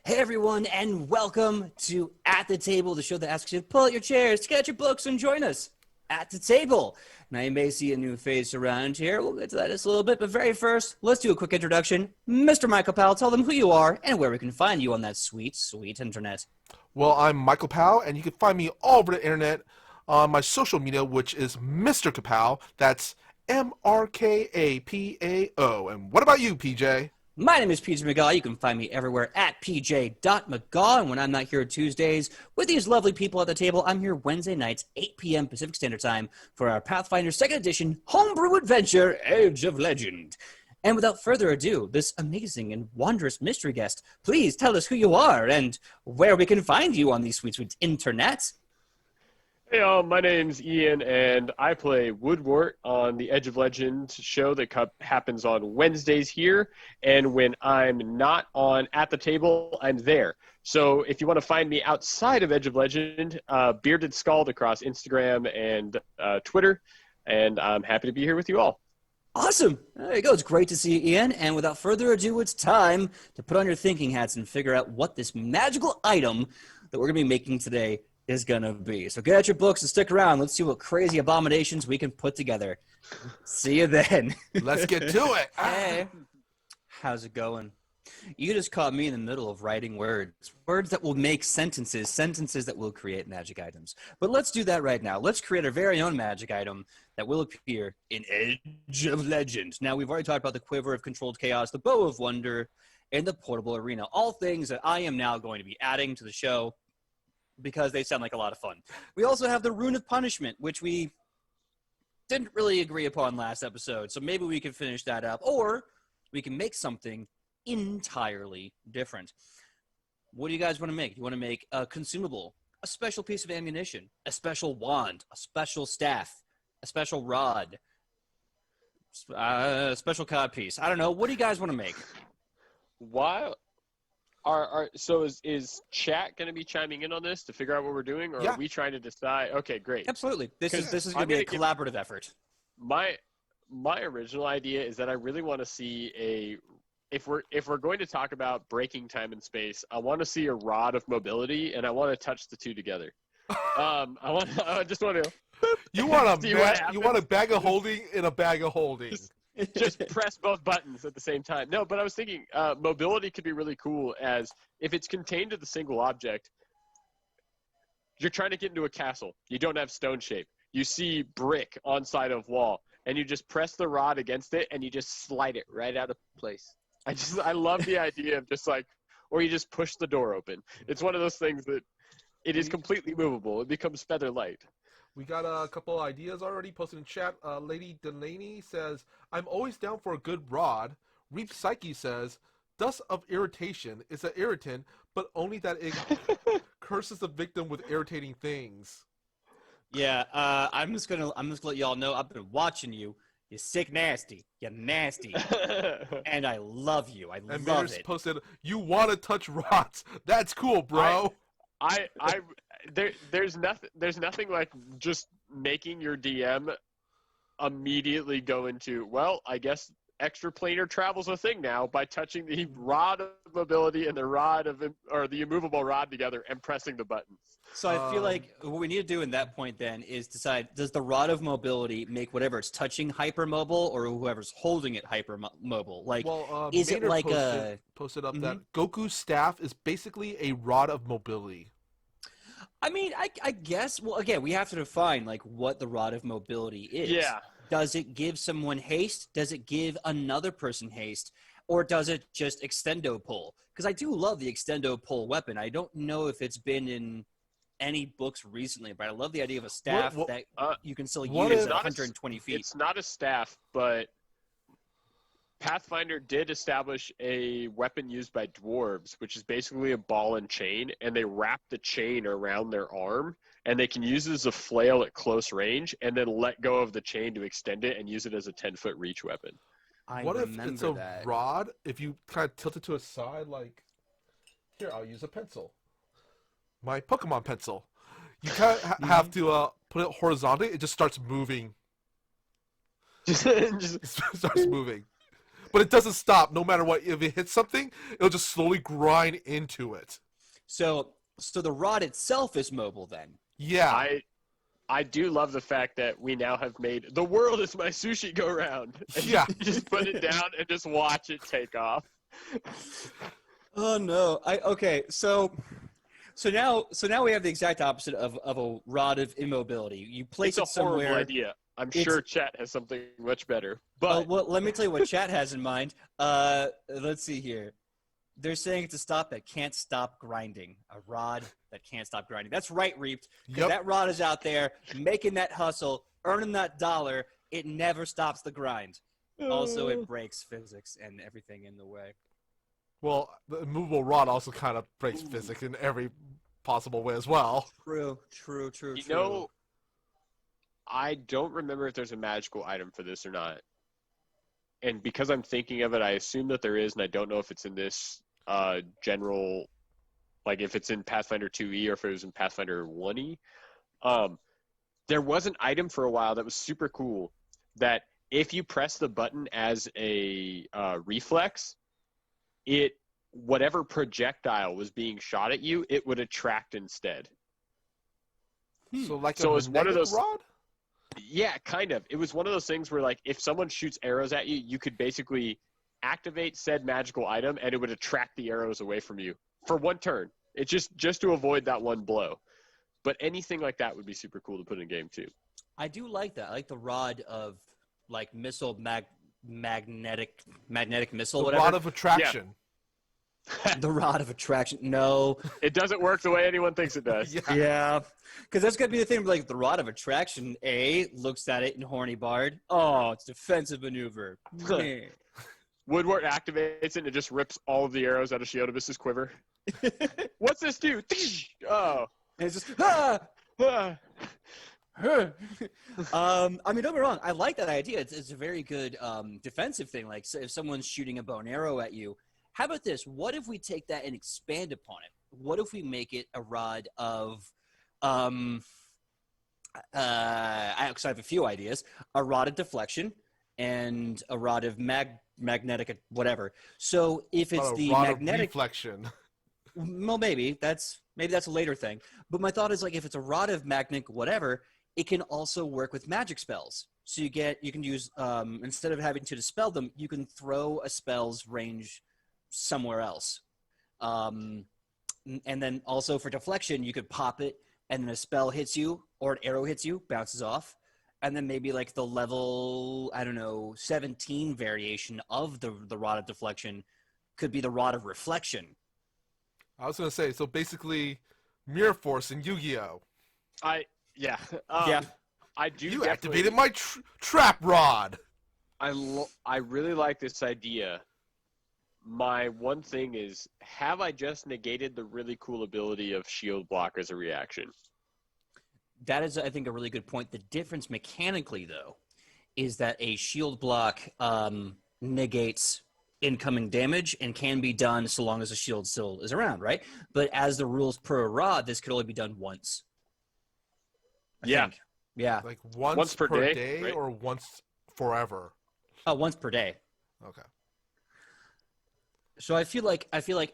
Hey everyone, and welcome to At the Table, the show that asks you to pull out your chairs, to get out your books, and join us at the table. Now you may see a new face around here. We'll get to that in just a little bit, but very first, let's do a quick introduction. Mr. Michael Powell, tell them who you are and where we can find you on that sweet, sweet internet. Well, I'm Michael Powell, and you can find me all over the internet on my social media, which is Mr. Kapow. That's MRKAPAO. And what about you, PJ? My name is PJ McGaw. You can find me everywhere at pj.mcgaw. And when I'm not here Tuesdays with these lovely people at the table, I'm here Wednesday nights, 8 p.m. Pacific Standard Time for our Pathfinder 2nd Edition homebrew adventure, Age of Legend. And without further ado, this amazing and wondrous mystery guest, please tell us who you are and where we can find you on these sweet, sweet internet. Hey all, my name's Ian, and I play Woodwort on the Edge of Legend show that happens on Wednesdays here, and when I'm not on At the Table, I'm there. So if you want to find me outside of Edge of Legend, Bearded Scald across Instagram and Twitter, and I'm happy to be here with you all. Awesome. There you go. It's great to see you, Ian. And without further ado, it's time to put on your thinking hats and figure out what this magical item that we're going to be making today is going to be. So get out your books and stick around. Let's see what crazy abominations we can put together. See you then. Let's get to it. Hey. How's it going? You just caught me in the middle of writing words that will make sentences that will create magic items. But let's do that right now. Let's create our very own magic item that will appear in Edge of Legend. Now, we've already talked about the Quiver of Controlled Chaos, the Bow of Wonder, and the Portable Arena. All things that I am now going to be adding to the show because they sound like a lot of fun. We also have the Rune of Punishment, which we didn't really agree upon last episode. So maybe we can finish that up, or we can make something entirely different. What do you guys want to make? You want to make a consumable, a special piece of ammunition, a special wand, a special staff, a special rod, a special codpiece. I don't know. What do you guys want to make? Why is chat going to be chiming in on this to figure out what we're doing, or are we trying to decide? Okay, great. Absolutely. This is going to be a collaborative effort. My original idea is that I really want to see if we're going to talk about breaking time and space, I want to see a rod of mobility, and I want to touch the two together. I just want to. You want a bag of holding in a bag of holding. Just press both buttons at the same time. No, but I was thinking mobility could be really cool, as if it's contained to the single object. You're trying to get into a castle. You don't have stone shape. You see brick on side of wall, and you just press the rod against it, and you just slide it right out of place. I love the idea of just or you just push the door open. It's one of those things that it is completely movable. It becomes feather light. We got a couple ideas already posted in chat. Lady Delaney says, I'm always down for a good rod. Reap Psyche says, dust of irritation is an irritant, but only that it curses the victim with irritating things. Yeah, I'm just gonna let y'all know I've been watching you. You're sick nasty. You're nasty. And I love you. I love it. Posted, you want to touch rods. That's cool, bro. There's nothing like just making your DM immediately go into, well, I guess extraplanar travel's a thing now by touching the rod of mobility and the immovable rod together and pressing the buttons. So I feel like what we need to do in that point then is decide, does the rod of mobility make whatever it's touching hypermobile, or whoever's holding it hypermobile? Is it like posted up that Goku's staff is basically a rod of mobility? I mean, I guess, well, again, we have to define what the rod of mobility is. Yeah. Does it give someone haste? Does it give another person haste? Or does it just extendo pull? Because I do love the extendo pull weapon. I don't know if it's been in any books recently, but I love the idea of a staff that you can still use at 120 feet. It's not a staff, but Pathfinder did establish a weapon used by dwarves, which is basically a ball and chain, and they wrap the chain around their arm, and they can use it as a flail at close range, and then let go of the chain to extend it and use it as a 10-foot reach weapon. What if it's a rod, if you kind of tilt it to a side, here, I'll use a pencil. My Pokemon pencil. You kind of have to put it horizontally. It just starts moving. Just starts moving. but it doesn't stop no matter what. If it hits something, it'll just slowly grind into it. So the rod itself is mobile then. Yeah. I do love the fact that we now have made the world is my sushi go round. And Yeah. you just put it down and just watch it take off. Oh no. So now we have the exact opposite of a rod of immobility. You place It's it a horrible somewhere. idea. I'm sure chat has something much better. Oh, But well, let me tell you what chat has in mind. Let's see here. They're saying it's a stop that can't stop grinding. A rod that can't stop grinding. That's right, Reaped. Because Yep. that rod is out there making that hustle, earning that dollar. It never stops the grind. Also, it breaks physics and everything in the way. Well, the immovable rod also kind of breaks physics in every possible way as well. True. you know, I don't remember if there's a magical item for this or not. And because I'm thinking of it, I assume that there is, and I don't know if it's in this general, like if it's in Pathfinder 2e or if it was in Pathfinder 1e. There was an item for a while that was super cool that if you press the button as a reflex, whatever projectile was being shot at you, it would attract instead. So like So a it's one of magnetic those- rod? Yeah, kind of. It was one of those things where, like, if someone shoots arrows at you, you could basically activate said magical item, and it would attract the arrows away from you for one turn. It's just to avoid that one blow. But anything like that would be super cool to put in a game too. I do like that. I like the rod of like missile magnetic missile. The Whatever. rod of attraction. The rod of attraction. No. It doesn't work the way anyone thinks it does. Yeah, because that's gonna be the thing. Like the rod of attraction. Looks at it in horny bard. Oh, it's defensive maneuver. Meh. Woodward activates it and it just rips all of the arrows out of Sheodibus's quiver. What's this do? Oh. And it's just Ah. I mean, don't get me wrong. I like that idea. It's a very good defensive thing. Like, so if someone's shooting a bow and arrow at you, how about this? What if we take that and expand upon it? What if we make it a rod of, I have a few ideas. A rod of deflection and a rod of magnetic whatever. So if it's the rod magnetic of reflection. well, maybe that's a later thing. But my thought is like if it's a rod of magnetic whatever, it can also work with magic spells. So you can use instead of having to dispel them, you can throw a spell's range somewhere else. And then also for deflection, you could pop it, and then a spell hits you or an arrow hits you, bounces off, and then maybe like the level 17 variation of the rod of deflection could be the rod of reflection. I was going to say, so basically, Mirror Force in Yu-Gi-Oh! Yeah. Yeah. I do. You definitely- activated my trap rod! I really like this idea. My one thing is, have I just negated the really cool ability of shield block as a reaction? That is, I think, a really good point. The difference mechanically, though, is that a shield block negates incoming damage and can be done so long as the shield still is around, right? But as the rules per rod, this could only be done once. I think. Yeah. Like once per day right? or once forever? Once per day. Okay. So I feel like,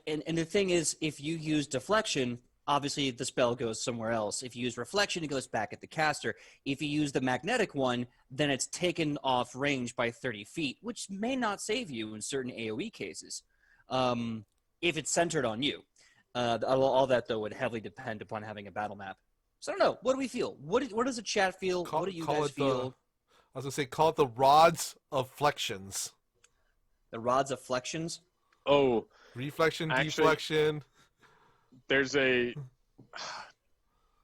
and the thing is, if you use deflection, obviously the spell goes somewhere else. If you use reflection, it goes back at the caster. If you use the magnetic one, then it's taken off range by 30 feet, which may not save you in certain AoE cases, if it's centered on you. All that, though, would heavily depend upon having a battle map. So I don't know. What do we feel? What does the chat feel? What do you guys feel? I was going to say, call it the rods of flections. The rods of flections? Oh, Reflection, Actually- deflection. there's a.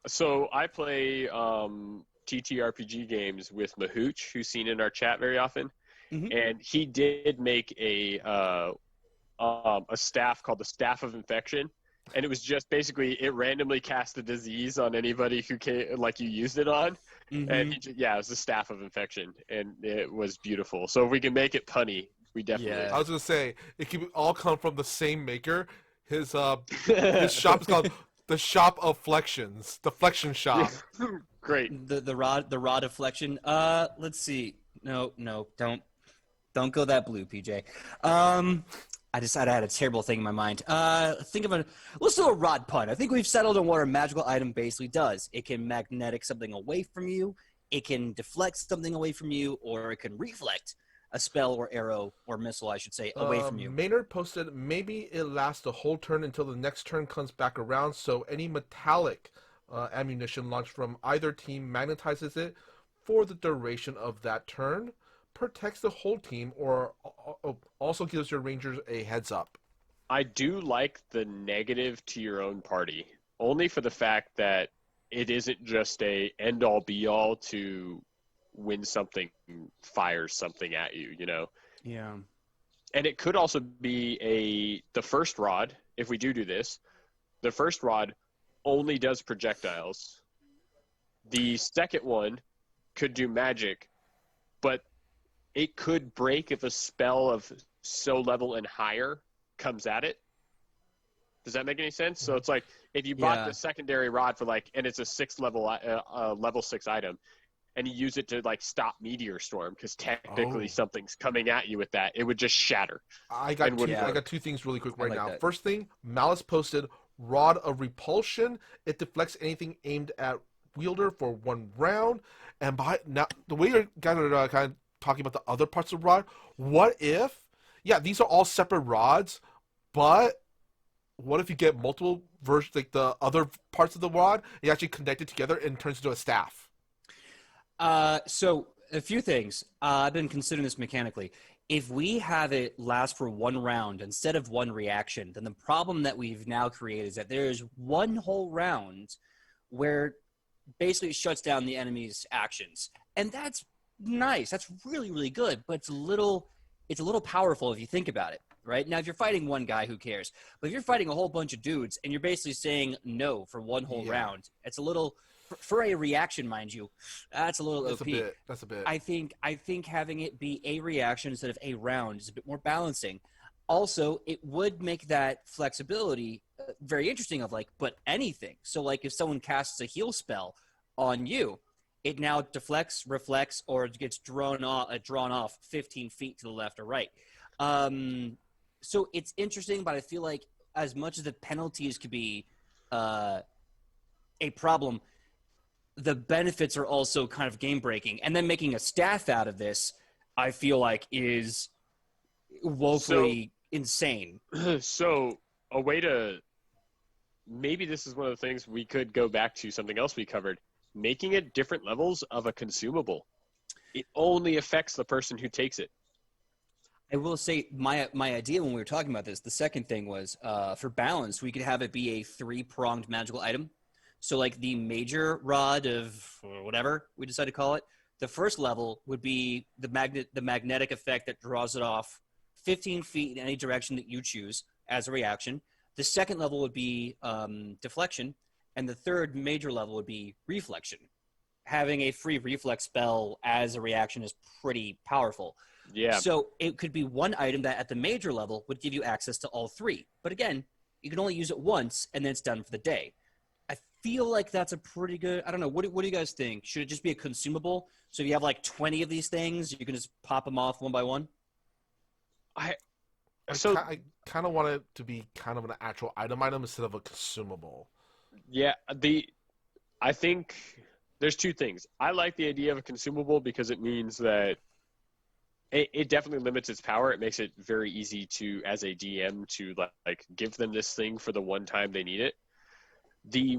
So I play TTRPG games with Mahooch, who's seen in our chat very often, Mhm. and he did make a staff called the Staff of Infection, and it was just basically it randomly cast a disease on anybody who you used it on, Mhm. and it was the Staff of Infection, and it was beautiful. So if we can make it punny, we definitely. Yeah. I was going to say, it can all come from the same maker. His shop is called the Shop of Flections. The Flexion Shop. Great. The rod of flexion. Let's see. No, don't Don't go that blue, PJ. I decided I had a terrible thing in my mind. Let's do a rod pun. I think we've settled on what a magical item basically does. It can magnetic something away from you, it can deflect something away from you, or it can reflect a spell or arrow or missile, I should say, away from you. Maynard posted, maybe it lasts the whole turn until the next turn comes back around, so any metallic ammunition launched from either team magnetizes it for the duration of that turn, protects the whole team, or also gives your rangers a heads up. I do like the negative to your own party, only for the fact that it isn't just a end-all be-all to when something fires something at you, you know? Yeah. And it could also be the first rod, if we do this, the first rod only does projectiles. The second one could do magic, but it could break if a spell of so level and higher comes at it. Does that make any sense? So it's like if you bought the secondary rod for and it's a level 6 item, and you use it to stop meteor storm because technically something's coming at you with that, it would just shatter. I got two things really quick right now. That. First thing, Malice posted Rod of Repulsion. It deflects anything aimed at wielder for 1 round. And now the way you guys are kind of talking about the other parts of rod, what if? Yeah, these are all separate rods, but what if you get multiple versions, like the other parts of the rod, you actually connect it together and it turns into a staff? So a few things. I've been considering this mechanically. If we have it last for 1 round instead of 1 reaction, then the problem that we've now created is that there is 1 whole round where basically it shuts down the enemy's actions. And that's nice. That's really, really good. But it's a little powerful if you think about it, right? Now, if you're fighting 1 guy, who cares? But if you're fighting a whole bunch of dudes and you're basically saying no for 1 whole round, it's a little... For a reaction, mind you, that's a little OP. That's a bit. I think having it be a reaction instead of a round is a bit more balancing. Also, it would make that flexibility very interesting but anything. So if someone casts a heal spell on you, it now deflects, reflects, or it gets drawn off 15 feet to the left or right. So it's interesting, but I feel like as much as the penalties could be a problem, the benefits are also kind of game breaking. And then making a staff out of this, I feel like, is woefully insane. So a way to, maybe this is one of the things we could go back to something else we covered, making it different levels of a consumable. It only affects the person who takes it. I will say my idea when we were talking about this, the second thing was for balance, we could have it be a 3-pronged magical item. So the major rod of whatever we decide to call it, the first level would be the magnetic effect that draws it off 15 feet in any direction that you choose as a reaction. The second level would be deflection, and the third major level would be reflection. Having a free reflex spell as a reaction is pretty powerful. Yeah. So it could be 1 item that at the major level would give you access to all 3. But again, you can only use it once, and then it's done for the day. Feel like that's a pretty good. I don't know. What do you guys think? Should it just be a consumable? So if you have 20 of these things, you can just pop them off 1 by 1? I kind of want it to be kind of an actual item instead of a consumable. Yeah, I think there's 2 things. I like the idea of a consumable because it means that it definitely limits its power. It makes it very easy to, as a DM, to give them this thing for the one time they need it. The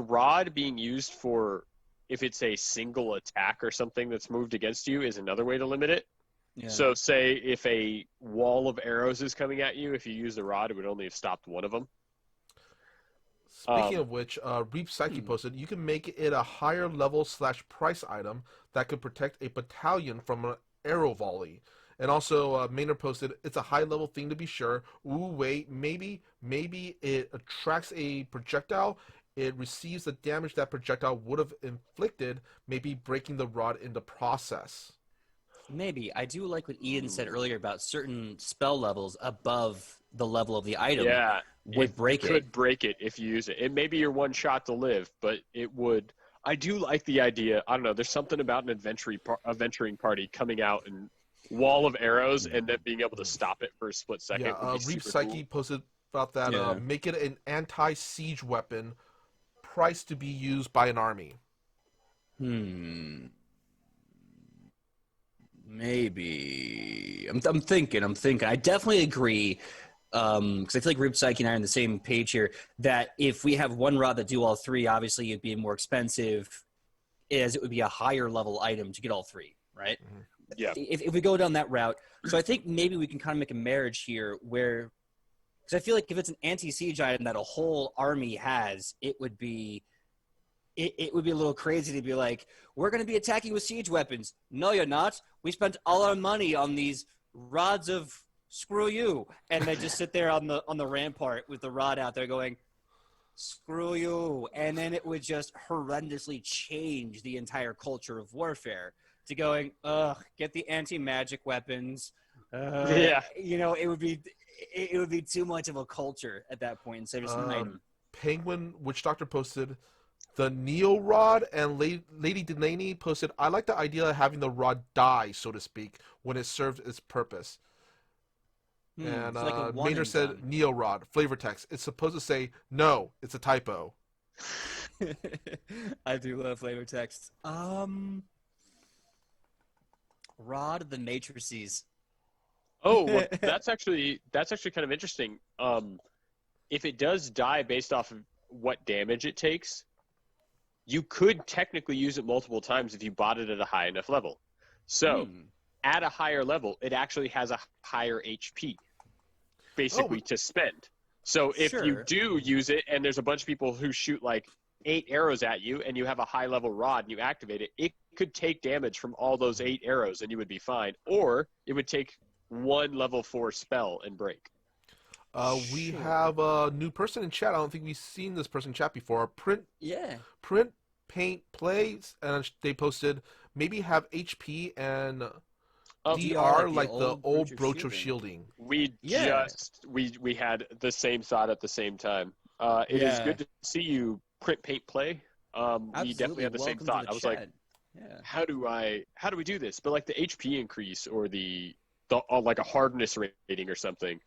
rod being used for if it's a single attack or something that's moved against you is another way to limit it. Yeah. So say if a wall of arrows is coming at you, if you use the rod, it would only have stopped 1 of them. Speaking of which, Reap Psyche posted, you can make it a higher level / price item that could protect a battalion from an arrow volley. And also, Maynard posted, it's a high-level thing to be sure. Ooh, wait, maybe it attracts a projectile. It receives the damage that projectile would have inflicted, maybe breaking the rod in the process. Maybe. I do like what Ian said earlier about certain spell levels above the level of the item. Yeah, would break it. Could break it if you use it. It may be your 1 shot to live, but it would. I do like the idea. I don't know. There's something about an adventuring party coming out and wall of arrows and then being able to stop it for a split second Yeah, would be Reap super Psyche posted about that. Yeah. Make it an anti-siege weapon, priced to be used by an army. Maybe. I'm thinking. I definitely agree. Because I feel like Rube Psyche and I are on the same page here. That if we have one rod that do all three, obviously it'd be more expensive, as it would be a higher level item to get all three, right? Yeah. If we go down that route, so I think maybe we can kind of make a marriage here where, because I feel like if it's an anti-siege item that a whole army has, it would be a little crazy to be like, we're going to be attacking with siege weapons. No, you're not. We spent all our money on these rods of screw you, and they just sit there on the rampart with the rod out there going, screw you, and then it would just horrendously change the entire culture of warfare to going, get the anti-magic weapons. Yeah. It would be too much of a culture at that point instead of just an item. Penguin Witch Doctor posted the Neo Rod, and Lady Delaney posted, I like the idea of having the rod die, so to speak, when it serves its purpose. And It's like a one Maynard and said, done. Neo Rod, flavor text. It's supposed to say, no, it's a typo. I do love flavor text. Rod of the Matrices. Oh, well, that's actually kind of interesting. If it does die based off of what damage it takes, you could technically use it multiple times if you bought it at a high enough level. So, at a higher level, it actually has a higher HP, basically, to spend. So if you do use it, and there's a bunch of people who shoot like 8 arrows at you, and you have a high level rod and you activate it, it could take damage from all those 8 arrows, and you would be fine. Or it would take 1 level 4 spell and break. We have a new person in chat. I don't think we've seen this person in chat before. Print Paint Plays, and they posted maybe have HP and DR like the old Brocho shielding. We had the same thought at the same time. It is good to see you, Print Paint Play. We definitely had the same thought. I was like, how do we do this? But like the HP increase or the like a hardness rating or something.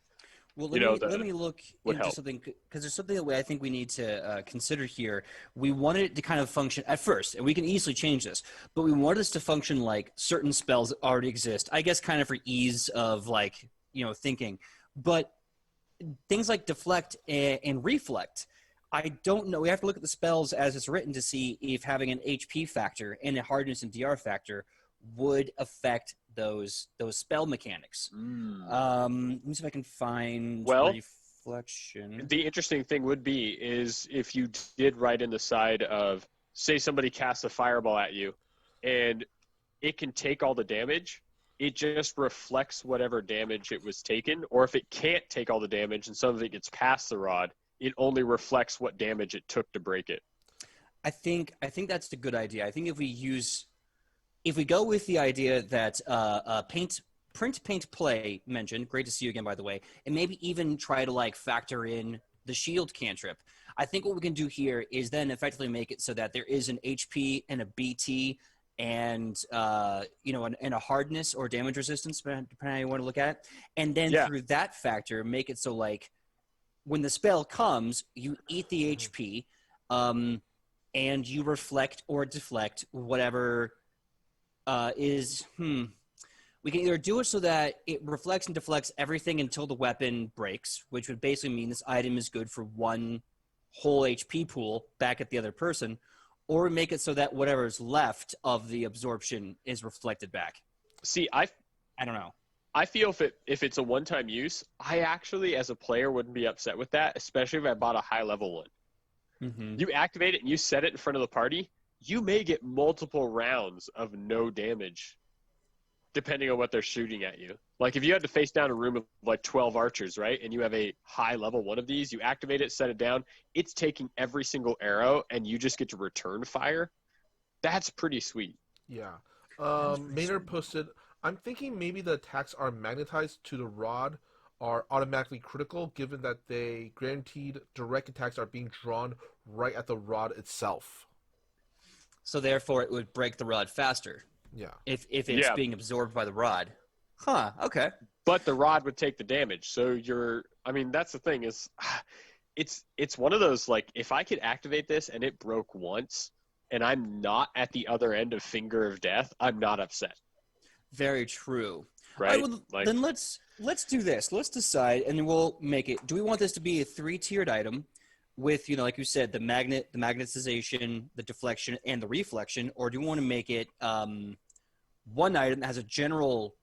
Well, let me look into something, because there's something that I think we need to consider here. We wanted it to kind of function at first, and we can easily change this, but we wanted this to function like certain spells that already exist, I guess kind of for ease of thinking. But things like deflect and reflect, I don't know. We have to look at the spells as it's written to see if having an HP factor and a hardness and DR factor would affect those spell mechanics. Let me see if I can find reflection. The interesting thing would be is if you did write in the side of, say somebody casts a fireball at you and it can take all the damage, it just reflects whatever damage it was taken, or if it can't take all the damage and some of it gets past the rod, it only reflects what damage it took to break it. I think that's a good idea. I think if we go with the idea that Print Paint Play mentioned, great to see you again, by the way, and maybe even try to factor in the shield cantrip. I think what we can do here is then effectively make it so that there is an HP and a BT and and a hardness or damage resistance, depending on how you want to look at it. And then through that factor, make it so when the spell comes, you eat the HP, and you reflect or deflect whatever. We can either do it so that it reflects and deflects everything until the weapon breaks, which would basically mean this item is good for 1 whole HP pool back at the other person, or make it so that whatever is left of the absorption is reflected back. See, I don't know. I feel if it's a one-time use, I actually, as a player, wouldn't be upset with that, especially if I bought a high-level one. Mm-hmm. You activate it and you set it in front of the party, you may get multiple rounds of no damage, depending on what they're shooting at you. Like, if you had to face down a room of 12 archers, right, and you have a high-level one of these, you activate it, set it down, it's taking every single arrow, and you just get to return fire. That's pretty sweet. Yeah. Maynard posted, I'm thinking maybe the attacks are magnetized to the rod are automatically critical, given that they guaranteed direct attacks are being drawn right at the rod itself. So therefore, it would break the rod faster. Yeah. If it's being absorbed by the rod. Huh. Okay. but the rod would take the damage. So that's the thing is, it's one of those, like, if I could activate this and it broke once and I'm not at the other end of Finger of Death, I'm not upset. Very true. Right? Well, Like, then let's do this. Let's decide, and then we'll make it. Do we want this to be a 3-tiered item, with like you said, the magnetization, the deflection, and the reflection, or do we want to make it one item that has a general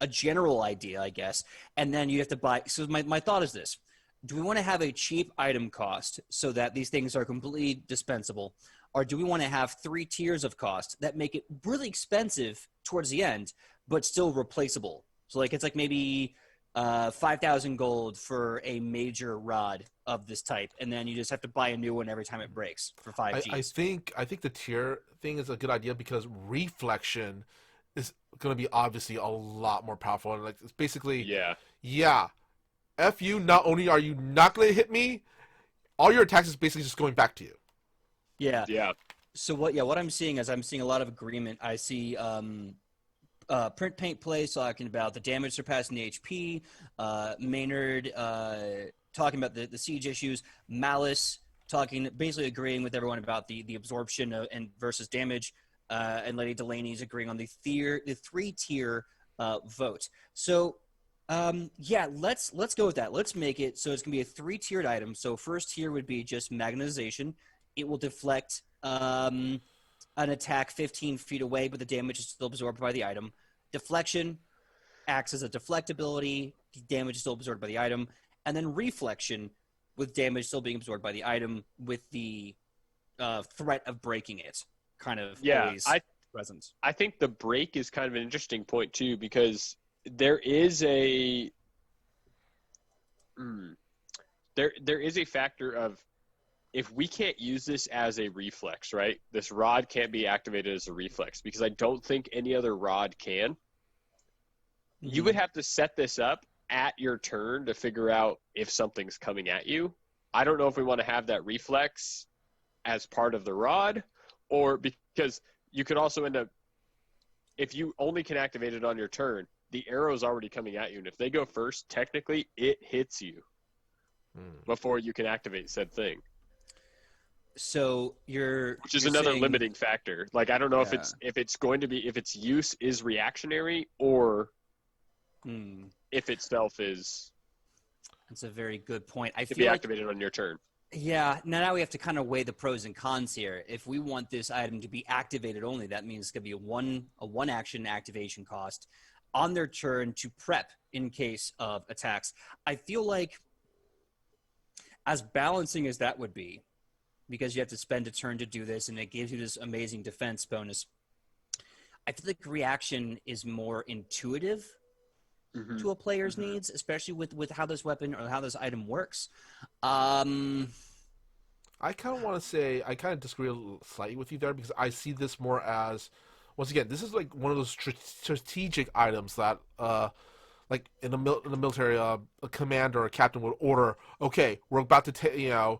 idea, I guess, and then you have to buy. So my thought is this: do we want to have a cheap item cost so that these things are completely dispensable? Or do we want to have 3 tiers of cost that make it really expensive towards the end, but still replaceable? So it's like maybe 5,000 gold for a major rod of this type, and then you just have to buy a new one every time it breaks for 5 Gs. I think the tier thing is a good idea because reflection is going to be obviously a lot more powerful. And it's basically, yeah, F you, not only are you not going to hit me, all your attacks is basically just going back to you. Yeah. Yeah. So what I'm seeing is I'm seeing a lot of agreement. I see Print Paint Play talking about the damage surpassing the HP, Maynard talking about the siege issues, Malice basically agreeing with everyone about the absorption and versus damage, and Lady Delaney's agreeing on the 3-tier vote. So let's go with that. Let's make it so it's gonna be a 3-tiered item. So first tier would be just magnetization. It will deflect an attack 15 feet away, but the damage is still absorbed by the item. Deflection acts as a deflect ability. Damage is still absorbed by the item. And then reflection, with damage still being absorbed by the item, with the threat of breaking it kind of always present. I think the break is kind of an interesting point, too, because there is a there is a factor of, if we can't use this as a reflex, right? This rod can't be activated as a reflex because I don't think any other rod can. Mm-hmm. You would have to set this up at your turn to figure out if something's coming at you. I don't know if we want to have that reflex as part of the rod, or because you could also end up, if you only can activate it on your turn, the arrow's already coming at you. And if they go first, technically it hits you before you can activate said thing. So which is another limiting factor. Like, I don't know if its use is reactionary or if itself is. That's a very good point. I to feel be activated on your turn. Yeah. Now we have to kind of weigh the pros and cons here. If we want this item to be activated only, that means it's gonna be a one action activation cost on their turn to prep in case of attacks. I feel like, as balancing as that would be, because you have to spend a turn to do this, and it gives you this amazing defense bonus, I feel like reaction is more intuitive to a player's needs, especially with how this weapon or how this item works. I kind of want to say, I kind of disagree slightly with you there, because I see this more as, once again, this is like one of those strategic items that, like in the military, a commander or a captain would order, okay, we're about to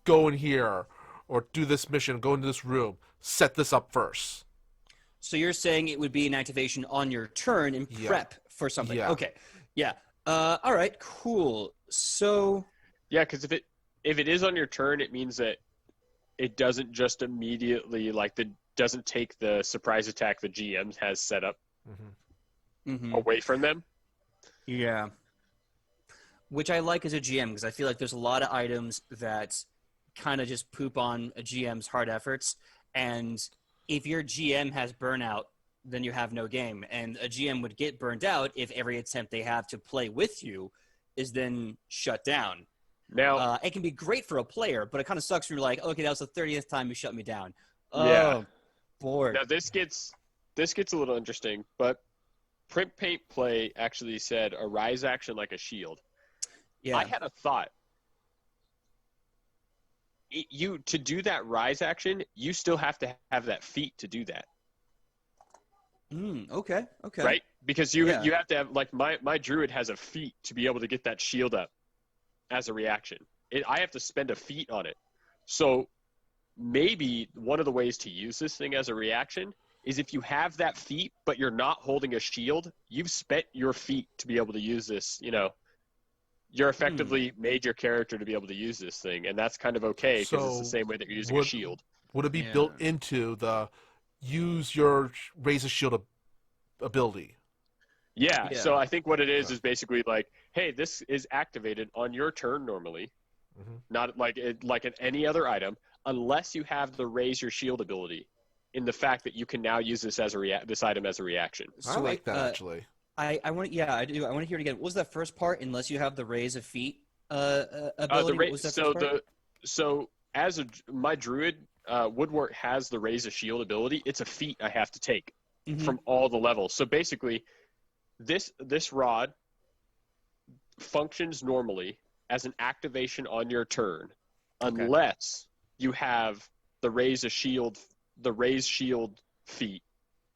go in here or do this mission, go into this room, set this up first. So you're saying it would be an activation on your turn and prep for something. Yeah. Okay. Yeah. All right, cool. So yeah, because if it is on your turn, it means that it doesn't just immediately, doesn't take the surprise attack the GM has set up away from them. Yeah. Which I like as a GM, because I feel like there's a lot of items that kind of just poop on a GM's hard efforts, and if your GM has burnout, then you have no game, and a GM would get burned out if every attempt they have to play with you is then shut down. Now it can be great for a player, but it kind of sucks when you're like, okay, that was the 30th time you shut me down. Yeah. Bored. Now this gets a little interesting, but Print Paint Play actually said a rise action like a shield. Yeah. I had a thought. To do that rise action, you still have to have that feat to do that. Okay. Right? Because you have to have, like, my druid has a feat to be able to get that shield up as a reaction. I have to spend a feat on it. So maybe one of the ways to use this thing as a reaction is if you have that feat, but you're not holding a shield, you've spent your feat to be able to use this, you're effectively made your character to be able to use this thing, and that's kind of okay because it's the So same way that you're using a shield. Would it be Yeah. built into the use your raise a shield ability? Yeah, Yeah. so I think what it is Okay. is basically like, hey, this is activated on your turn normally, Mhm. not like any other item, unless you have the raise your shield ability. In the fact that you can now use this as this item as a reaction. I So like wait, that actually. I want, yeah, I do. I want to hear it again. What was that first part? Unless you have the raise of feet The ability. What was that first part? My druid woodwort has the raise a shield ability. It's a feat I have to take Mhm. from all the levels. So basically, this rod functions normally as an activation on your turn, Okay. unless you have the raise shield feat,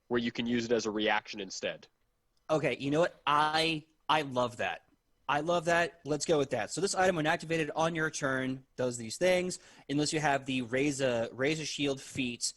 where you can use it as a reaction instead. Okay, you know what? I love that. I love that. Let's go with that. So this item, when activated on your turn, does these things. Unless you have the raise a shield feat,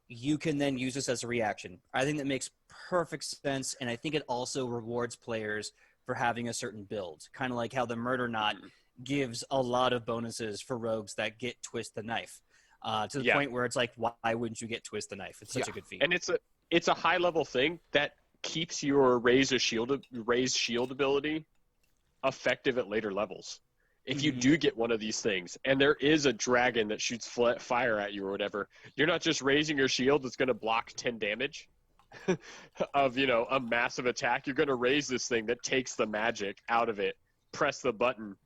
you can then use this as a reaction. I think that makes perfect sense, and I think it also rewards players for having a certain build. Kind of like how the Murder Knot gives a lot of bonuses for rogues that get Twist the Knife. To the Yeah. point where it's like, why wouldn't you get Twist the Knife? It's such a good feat. And it's a high level thing that keeps your raise shield ability effective at later levels. If you do get one of these things, and there is a dragon that shoots fire at you or whatever, you're not just raising your shield that's going to block 10 damage of a massive attack. You're going to raise this thing that takes the magic out of it, press the button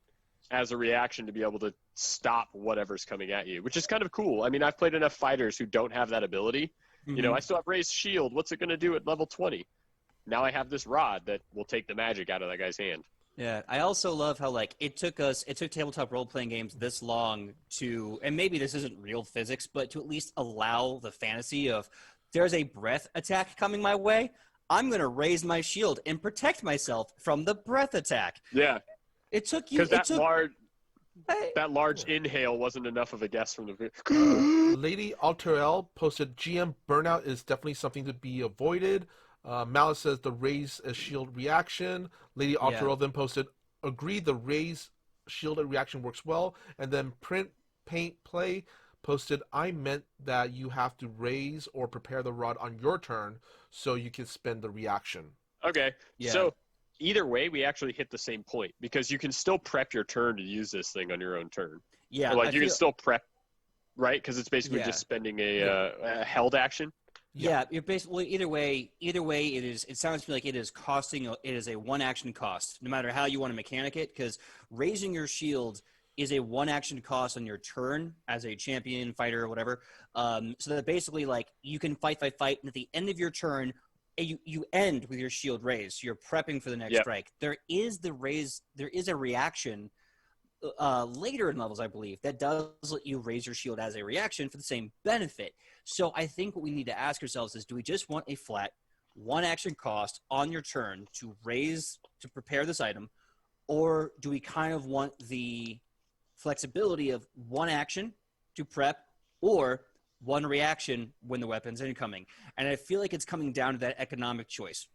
as a reaction to be able to stop whatever's coming at you, which is kind of cool. I mean, I've played enough fighters who don't have that ability. I still have raised shield. What's it going to do at level 20? Now I have this rod that will take the magic out of that guy's hand. Yeah, I also love how it took tabletop role playing games this long to, and maybe this isn't real physics, but to at least allow the fantasy of there's a breath attack coming my way. I'm gonna raise my shield and protect myself from the breath attack. Yeah, It took you. because It took. that large inhale wasn't enough of a guess from the. Lady Alterel posted GM burnout is definitely something to be avoided. Malice says the raise a shield reaction. Lady Alterel then posted, agree the raise shield reaction works well. And then Print Paint Play posted, I meant that you have to raise or prepare the rod on your turn so you can spend the reaction. Okay, Yeah. so either way, we actually hit the same point because you can still prep your turn to use this thing on your own turn. Yeah, Or you can still prep, right? Because it's basically Yeah. just spending a held action. Yeah, you're basically either way. It is. It sounds to me like it is costing. It is a one action cost, no matter how you want to mechanic it. Because raising your shield is a one action cost on your turn as a champion, fighter, or whatever. So that basically, you can fight, and at the end of your turn, you end with your shield raised. You're prepping for the next strike. There is the raise. There is a reaction later in levels, I believe, that does let you raise your shield as a reaction for the same benefit. So I think what we need to ask ourselves is, do we just want a flat one action cost on your turn to prepare this item, or do we kind of want the flexibility of one action to prep or one reaction when the weapon's incoming? And I feel like it's coming down to that economic choice.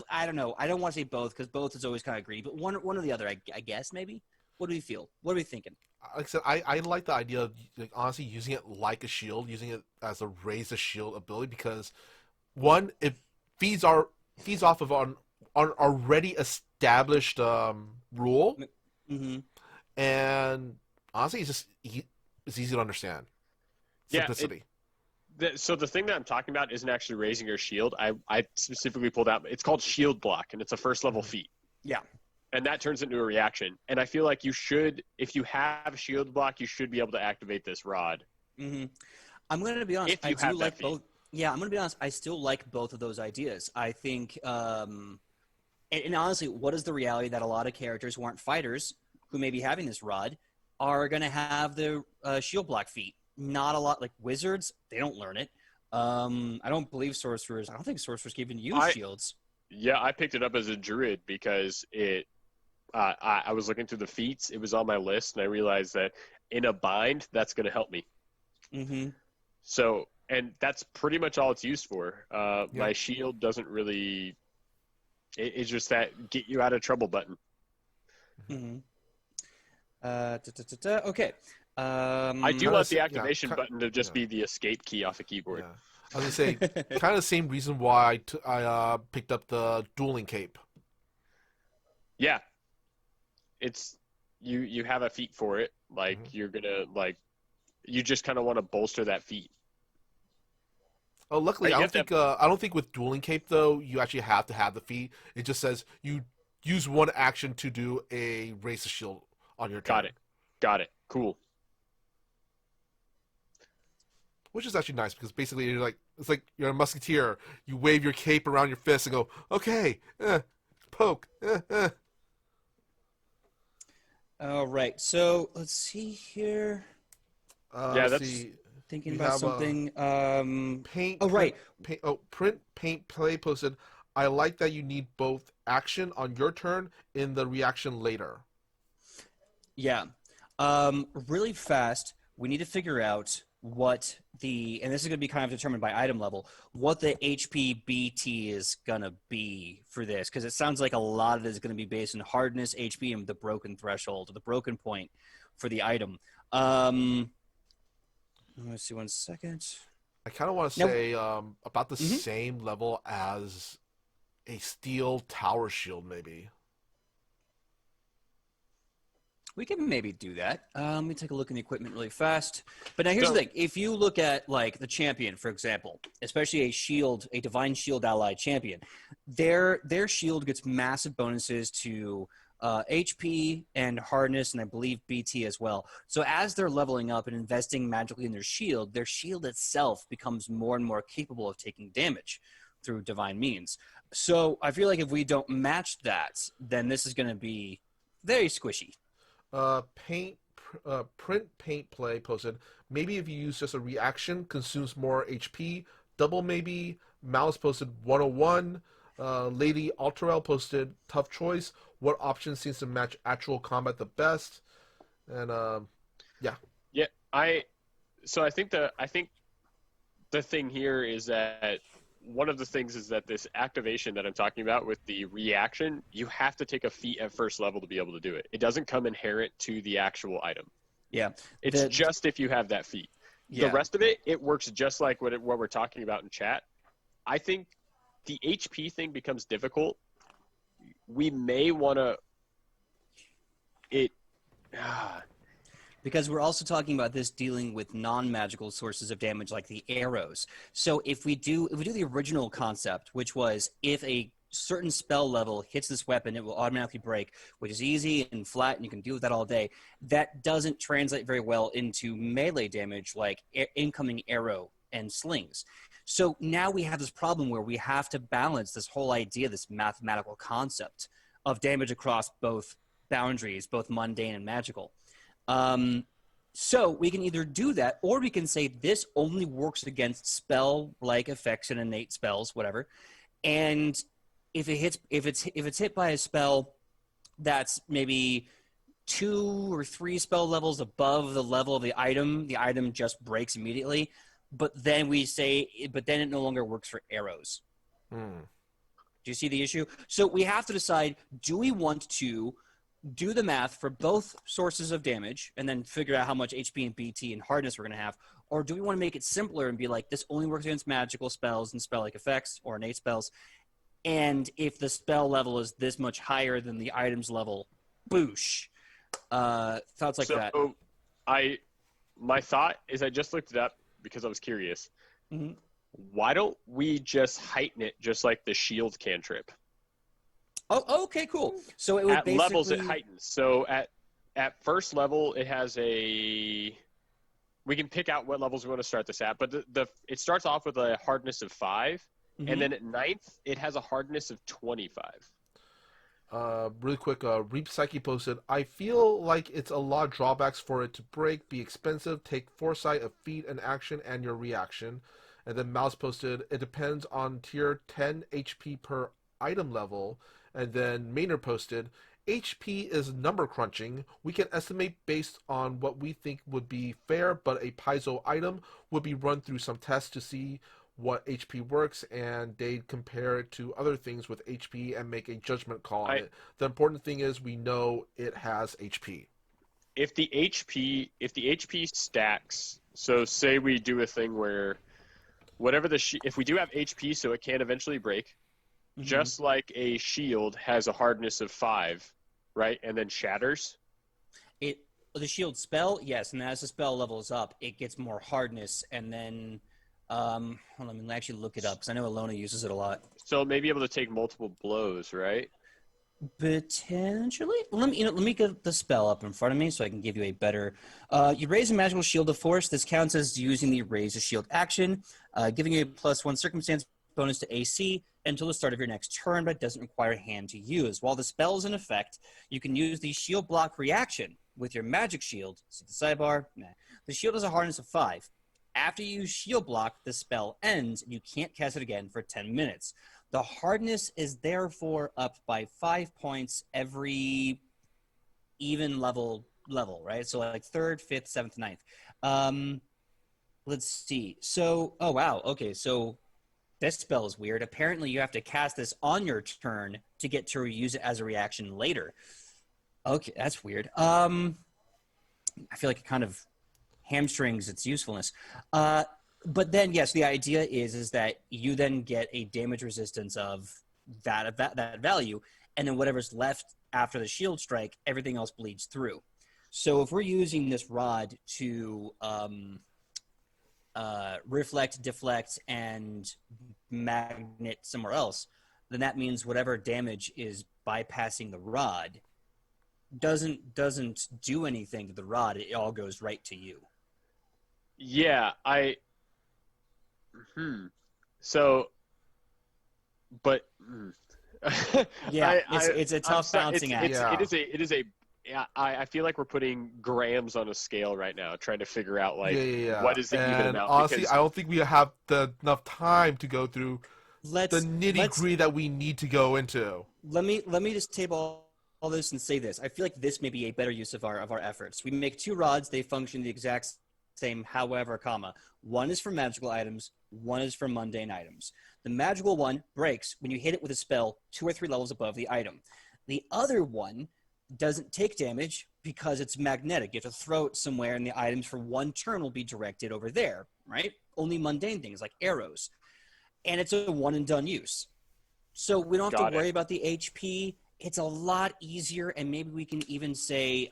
I don't know. I don't want to say both because both is always kind of greedy, but one or the other, I guess, maybe. What do we feel? What are we thinking? Like I said, I like the idea of honestly using it like a shield, using it as a raise a shield ability because one, it feeds off of an already established rule, Mm-hmm. and honestly, it's easy to understand. Simplicity. So the thing that I'm talking about isn't actually raising your shield. I specifically pulled out. It's called shield block, and it's a first level feat. Yeah. And that turns into a reaction. And I feel like you should, if you have shield block, you should be able to activate this rod. Mm-hmm. I'm going to be honest. If you have that feat. both. Yeah, I'm going to be honest. I still like both of those ideas. I think, and honestly, what is the reality that a lot of characters who aren't fighters who may be having this rod are going to have the shield block feat? Not a lot. Like wizards, they don't learn it. I don't believe sorcerers. I don't think sorcerers can even use shields. Yeah, I picked it up as a druid because I was looking through the feats. It was on my list, and I realized that in a bind, that's going to help me. Mm-hmm. So And that's pretty much all it's used for. My shield doesn't really. It's just that get you out of trouble button. Mm-hmm. Okay. I do want the activation button to just be the escape key off the keyboard. Yeah. I was going to say, kind of the same reason why I picked up the dueling cape. Yeah. It's you have a feat for it. Like you're gonna you just kind of want to bolster that feat. Oh, luckily, I don't think with dueling cape though you actually have to have the feat. It just says you use one action to do a raise the shield on your turn. Got it. Cool. Which is actually nice because basically it's like you're a musketeer. You wave your cape around your fist and go, okay, poke. All right. So let's see here. Thinking about something. Paint. Oh, right. Print, paint, play posted. I like that you need both action on your turn and the reaction later. Yeah. Really fast, we need to figure out what and this is going to be kind of determined by item level, what the HP BT is going to be for this, because it sounds like a lot of it is going to be based on hardness, HP, and the broken threshold, the broken point for the item. Let's see, 1 second. I kind of want to say about the same level as a steel tower shield, maybe. We can maybe do that. Let me take a look in the equipment really fast. But now here's the thing. If you look at, like, the champion, for example, especially a Divine Shield ally champion, their shield gets massive bonuses to HP and hardness, and I believe BT as well. So as they're leveling up and investing magically in their shield itself becomes more and more capable of taking damage through divine means. So I feel like if we don't match that, then this is going to be very squishy. Print paint play posted. Maybe if you use just a reaction, consumes more HP. Double maybe. Mouse posted 101. Lady Alterel posted tough choice. What option seems to match actual combat the best? And yeah. I think the thing here is that one of the things is that this activation that I'm talking about with the reaction, you have to take a feat at first level to be able to do it. It doesn't come inherent to the actual item. Yeah. It's just if you have that feat. Yeah. The rest of it works just like what we're talking about in chat. I think the HP thing becomes difficult. We may want to because we're also talking about this dealing with non-magical sources of damage like the arrows. So if we do the original concept, which was if a certain spell level hits this weapon, it will automatically break, which is easy and flat, and you can deal with that all day. That doesn't translate very well into melee damage like incoming arrow and slings. So now we have this problem where we have to balance this whole idea, this mathematical concept of damage across both boundaries, both mundane and magical. So we can either do that, or we can say this only works against spell-like effects and innate spells, whatever. And if it's hit by a spell that's maybe 2 or 3 spell levels above the level of the item just breaks immediately. But then it no longer works for arrows. Do you see the issue? So we have to decide, do we want to do the math for both sources of damage and then figure out how much HP and BT and hardness we're going to have? Or do we want to make it simpler and be like, this only works against magical spells and spell-like effects or innate spells? And if the spell level is this much higher than the item's level, boosh. Thoughts like that. So my thought is I just looked it up because I was curious. Mm-hmm. Why don't we just heighten it just like the shield cantrip? Oh, okay, cool. So it would at levels it heightens. So at first level it has we can pick out what levels we want to start this at, but it starts off with a hardness of 5, and then at 9th it has a hardness of 25. Really quick, Reap Psyche posted, I feel like it's a lot of drawbacks for it to break, be expensive, take foresight, a feat, an action, and your reaction. And then Mouse posted, it depends on tier 10 HP per item level. And then Maynard posted, HP is number crunching. We can estimate based on what we think would be fair, but a piezo item would be run through some tests to see what HP works, and they'd compare it to other things with HP and make a judgment call on it. The important thing is we know it has HP. If the HP stacks, so say we do a thing where whatever if we do have HP, so it can eventually break, just like a shield has a hardness of 5, right, and then shatters. The shield spell, yes, and as the spell levels up, it gets more hardness, and then hold on, let me actually look it up because I know Alona uses it a lot. So it may be able to take multiple blows, right? Potentially. Let me get the spell up in front of me so I can give you a better. You raise a magical shield of force. This counts as using the raise a shield action, giving you a +1 circumstance bonus to AC until the start of your next turn, but it doesn't require hand to use. While the spell is in effect, you can use the shield block reaction with your magic shield. See the sidebar? Nah. The shield has a hardness of 5. After you use shield block, the spell ends, and you can't cast it again for 10 minutes. The hardness is therefore up by 5 points every even level, right? So like 3rd, 5th, 7th, 9th. Let's see. So, oh wow, okay, so this spell is weird. Apparently you have to cast this on your turn to get to use it as a reaction later. Okay, that's weird. I feel like it kind of hamstrings its usefulness. But then, yes, the idea is that you then get a damage resistance of that value, and then whatever's left after the shield strike, everything else bleeds through. So if we're using this rod to reflect, deflect, and magnet somewhere else, then that means whatever damage is bypassing the rod doesn't do anything to the rod. It all goes right to you. Yeah, So, but yeah, it's a tough balancing act. It is a. Yeah, I feel like we're putting grams on a scale right now, trying to figure out what is the even amount. Honestly, because I don't think we have enough time to go through the nitty gritty that we need to go into. Let me just table all this and say this. I feel like this may be a better use of our efforts. We make 2 rods. They function the exact same, however, one is for magical items, one is for mundane items. The magical one breaks when you hit it with a spell 2 or 3 levels above the item. The other one doesn't take damage because it's magnetic. You have to throw it somewhere, and the items for 1 turn will be directed over there, right? Only mundane things like arrows. And it's a one-and-done use. So we don't have to worry about the HP. It's a lot easier, and maybe we can even say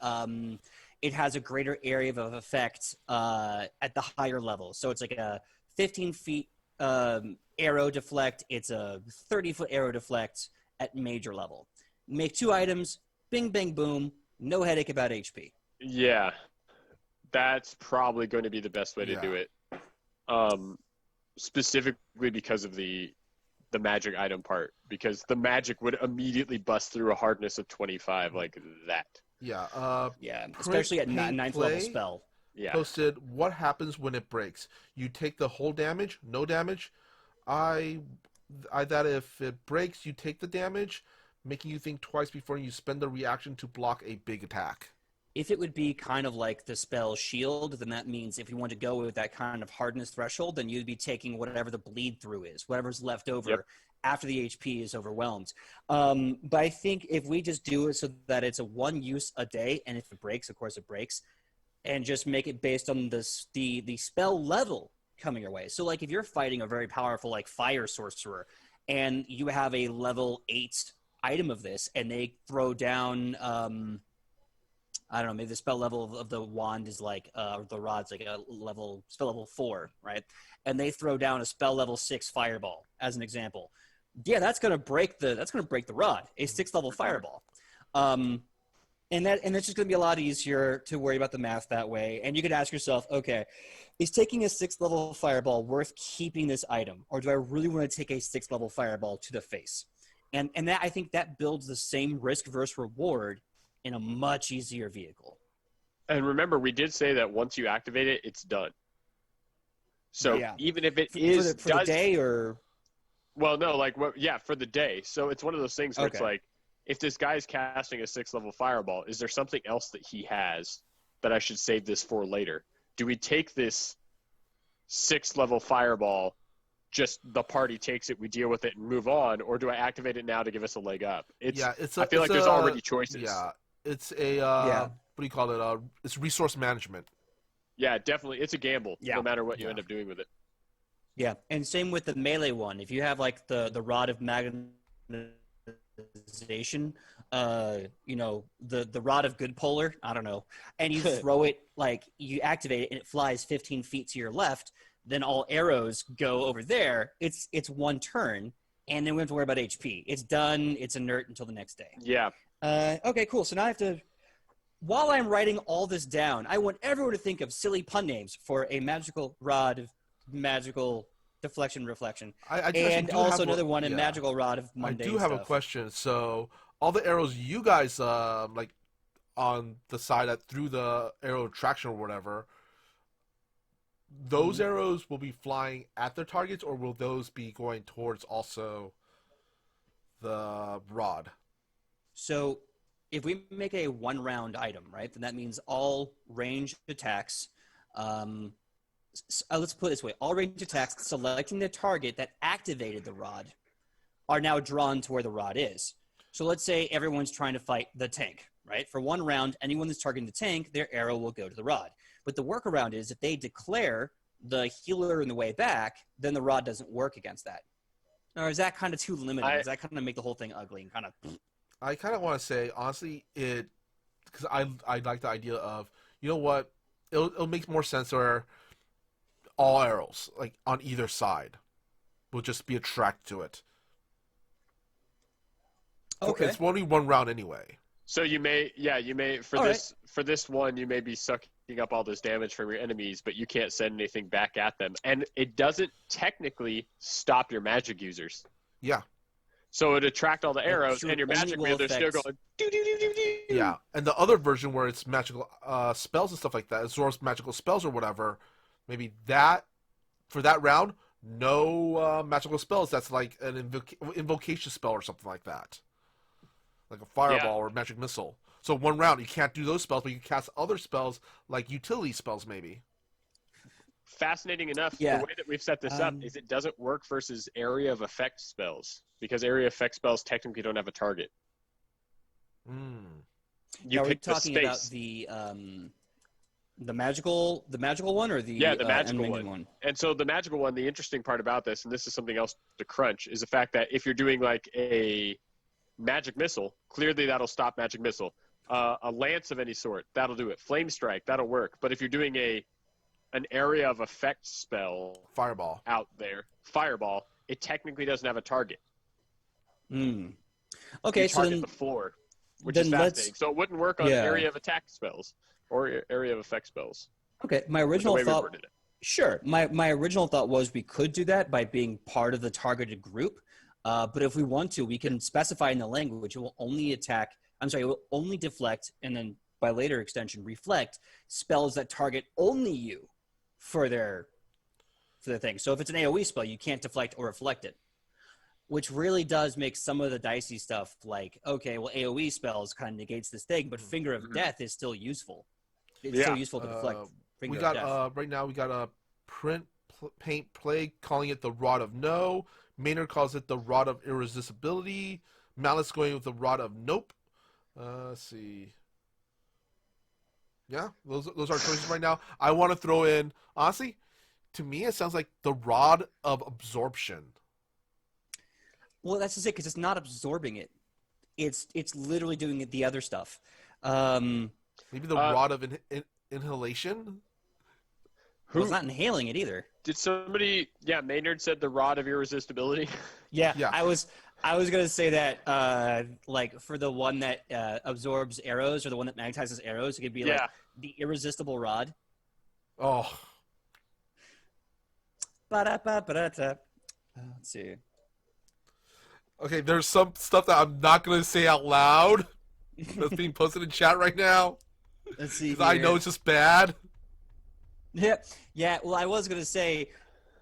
it has a greater area of effect at the higher level. So it's like a 15 feet arrow deflect. It's a 30-foot arrow deflect at major level. Make 2 items, bing, bang, boom, no headache about HP. Yeah, that's probably going to be the best way to do it. Specifically because of the magic item part, because the magic would immediately bust through a hardness of 25 like that. Yeah. Yeah, especially at 9th level spell. Yeah. Posted, what happens when it breaks? You take the whole damage, no damage. I that if it breaks, you take the damage, making you think twice before you spend the reaction to block a big attack. If it would be kind of like the spell shield, then that means if you want to go with that kind of hardness threshold, then you'd be taking whatever the bleed through is, whatever's left over after the HP is overwhelmed. But I think if we just do it so that it's a 1 use a day, and if it breaks, of course it breaks, and just make it based on the spell level coming your way. So like if you're fighting a very powerful like fire sorcerer, and you have a level 8 item of this, and they throw down I don't know, maybe the spell level of the wand is like, or the rod's like a spell level 4, right? And they throw down a spell level 6 fireball, as an example. Yeah, that's gonna break the rod, a 6th level fireball. And it's just gonna be a lot easier to worry about the math that way. And you could ask yourself, okay, is taking a 6th level fireball worth keeping this item? Or do I really want to take a 6th level fireball to the face? And that, I think that builds the same risk versus reward in a much easier vehicle. And remember, we did say that once you activate it, it's done. So even if it is for the day, or well, no, like for the day. So it's one of those things where it's like if this guy is casting a 6th level fireball, is there something else that he has that I should save this for later? Do we take this 6th level fireball, just the party takes it, we deal with it and move on, or do I activate it now to give us a leg up? I feel like there's already choices. Yeah, it's a what do you call it? It's resource management. Yeah, definitely. It's a gamble, no matter what you end up doing with it. Yeah, and same with the melee one. If you have like the rod of magnetization, the rod of good polar, I don't know, and you throw it, like you activate it and it flies 15 feet to your left, then all arrows go over there. It's one turn, and then we don't have to worry about HP. It's done. It's inert until the next day. Yeah. Okay, cool. So now I have to. While I'm writing all this down, I want everyone to think of silly pun names for a magical rod of magical deflection reflection. And also another one, a magical rod of mundane I do have a question. So all the arrows you guys like on the side that threw the arrow traction or whatever, those arrows will be flying at their targets, or will those be going towards also the rod? So if we make a 1-round item, right, then that means all ranged attacks, let's put it this way, all ranged attacks selecting the target that activated the rod are now drawn to where the rod is. So let's say everyone's trying to fight the tank, right? For 1 round, anyone that's targeting the tank, their arrow will go to the rod. But the workaround is if they declare the healer in the way back, then the rod doesn't work against that. Or is that kind of too limiting? Does that kind of make the whole thing ugly and kind of... I kind of want to say, honestly, because I like the idea of, you know what, it'll make more sense where all arrows, like on either side, will just be attracted to it. Okay. It's only 1 round anyway. So you may for this one, you may be sucking up all this damage from your enemies, but you can't send anything back at them, and it doesn't technically stop your magic users. Yeah. So it attract all the arrows, and your magic wielders still going do do do do do. Yeah, and the other version where it's magical spells and stuff like that, absorbs magical spells or whatever. Maybe that for that round, no magical spells. That's like an invocation spell or something like that, like a fireball or magic missile. So 1 round, you can't do those spells, but you can cast other spells like utility spells, maybe. Fascinating enough, the way that we've set this up is it doesn't work versus area of effect spells, because area of effect spells technically don't have a target. You pick the space. About the magical one, or the magical one. And so the magical one, the interesting part about this, and this is something else to crunch, is the fact that if you're doing like a magic missile, clearly that'll stop magic missile. A lance of any sort, that'll do it. Flame strike, that'll work. But if you're doing an area of effect spell, fireball out there, fireball, it technically doesn't have a target. Okay, you so target the floor, which is fascinating. So it wouldn't work on area of attack spells or area of effect spells. Okay, my original thought. Sure, my original thought was we could do that by being part of the targeted group. But if we want to, we can specify in the language it will only attack. It will only deflect, and then by later extension reflect spells that target only you for their thing. So if it's an AoE spell, you can't deflect or reflect it, which really does make some of the dicey stuff like, okay, well, AoE spells kind of negates this thing, but Finger of Death is still useful. It's still useful to deflect Finger of Death. Right now we got a Paint Plague calling it the Rod of No. Maynard calls it the Rod of Irresistibility. Malice going with the Rod of Nope. Let's see. Yeah, those are choices right now. I want to throw in, honestly, to me it sounds like the Rod of Absorption. Well, that's just it, because it's not absorbing it. It's literally doing the other stuff. Maybe the Rod of Inhalation? Well, it's not inhaling it either. Did somebody? Yeah, Maynard said the Rod of Irresistibility. Yeah. I was gonna say that, like for the one that absorbs arrows, or the one that magnetizes arrows, it could be like the Irresistible Rod. Oh. Let's see. Okay, there's some stuff that I'm not gonna say out loud that's being posted in chat right now. Let's see. Because I know it's just bad. Yeah. Well, I was gonna say,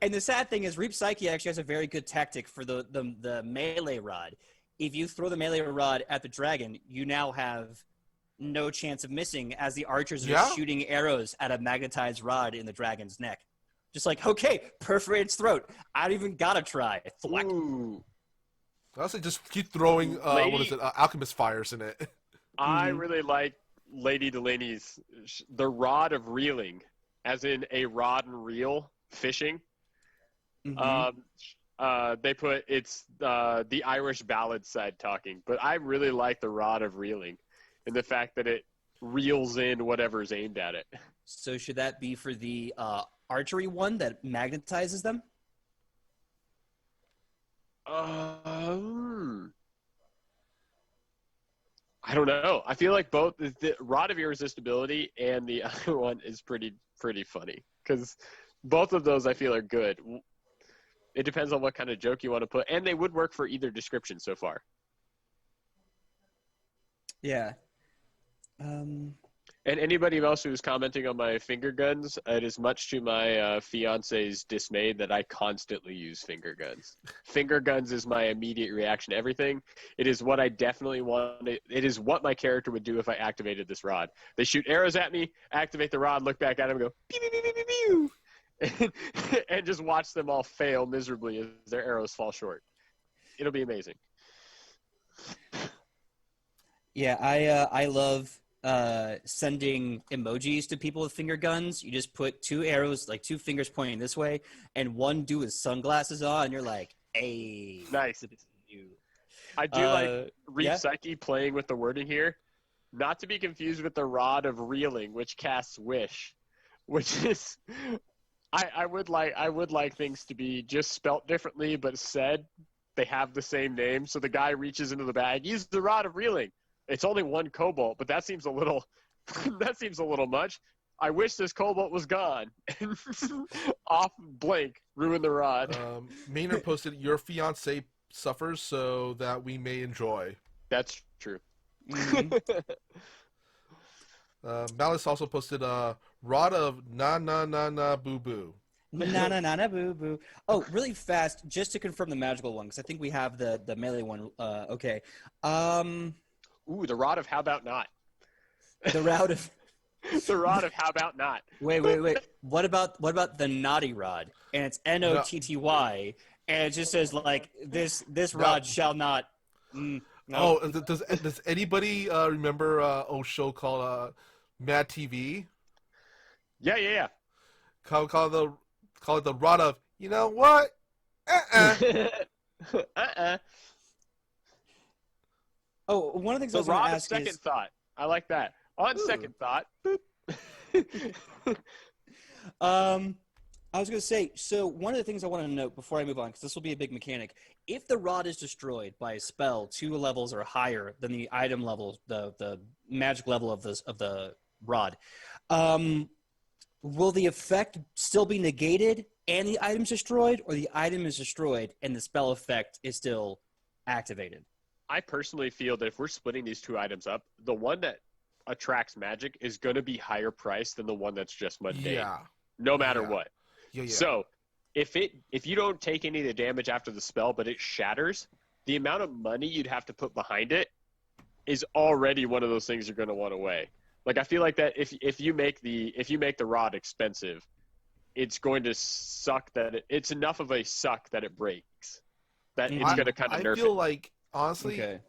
and the sad thing is, Reap Psyche actually has a very good tactic for the melee rod. if you throw the melee rod at the dragon, you now have no chance of missing as the archers are shooting arrows at a magnetized rod in the dragon's neck. Just like, okay, perforate its throat. I don't even gotta try. Thwack. Ooh. Honestly, just keep throwing, alchemist fires in it. I really like Lady Delaney's the rod of reeling, as in a rod and reel fishing. They put it's the Irish ballad side talking, but I really like the rod of reeling, and the fact that it reels in whatever's aimed at it. So should that be for the archery one that magnetizes them? I don't know. I feel like both the Rod of Irresistibility and the other one is pretty funny, because both of those I feel are good. It depends on what kind of joke you want to put, and they would work for either description so far. Yeah. And anybody else who's commenting on my finger guns, it is much to my fiance's dismay that I constantly use finger guns. Finger guns is my immediate reaction to everything. It is what I definitely want. It is what my character would do if I activated this rod. They shoot arrows at me, activate the rod, look back at them, and go pew pew pew pew pew, and just watch them all fail miserably as their arrows fall short. It'll be amazing. Yeah, I love sending emojis to people with finger guns. You just put two arrows, like two fingers pointing this way, and one dude with sunglasses on, and you're like, hey. Nice. I do like Reef Psyche playing with the wording here. Not to be confused with the Rod of Reeling, which casts Wish, which is... I would like things to be just spelt differently, but said they have the same name. So the guy reaches into the bag, use the Rod of Reeling. It's only one cobalt, but that seems a little much. I wish this cobalt was gone. Off blank, ruin the rod. Maynard posted, your fiance suffers so that we may enjoy. That's true. Malice also posted rod of na boo boo. Na boo boo. Oh, really fast, just to confirm the magical one, because I think we have the melee one. Okay. Ooh, the Rod of How About Not. The Rod of the Rod of How About Not. Wait. What about the Naughty Rod? And it's NOTTY, and it just says like this rod shall not. No. Oh, does anybody remember a show called Mad TV? Yeah. Call it the Rod of, you know what? Oh, one of the things I was going to ask second thought. I like that. On second thought. I was going to say, so one of the things I want to note before I move on, because this will be a big mechanic, if the rod is destroyed by a spell 2 levels or higher than the item level, the magic level of the rod, will the effect still be negated and the item's destroyed, or the item is destroyed and the spell effect is still activated? I personally feel that if we're splitting these two items up, the one that attracts magic is going to be higher priced than the one that's just mundane. Yeah. No matter what. Yeah. So if you don't take any of the damage after the spell, but it shatters, the amount of money you'd have to put behind it is already one of those things you're going to want to weigh. Like, I feel like that if you make the rod expensive, it's going to suck that it's enough of a suck that it breaks. That it's going to kind of nerf it. I feel like, honestly,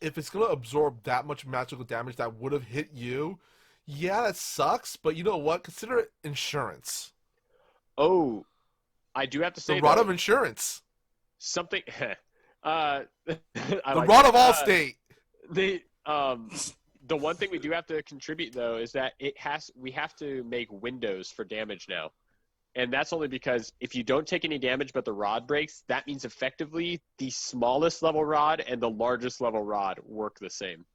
if it's going to absorb that much magical damage that would have hit you, yeah, that sucks, but you know what? Consider it insurance. Oh, I do have to say the rod of insurance. Something. The rod of Allstate. The one thing we do have to contribute though is that we have to make windows for damage now, and that's only because if you don't take any damage but the rod breaks, that means effectively the smallest level rod and the largest level rod work the same.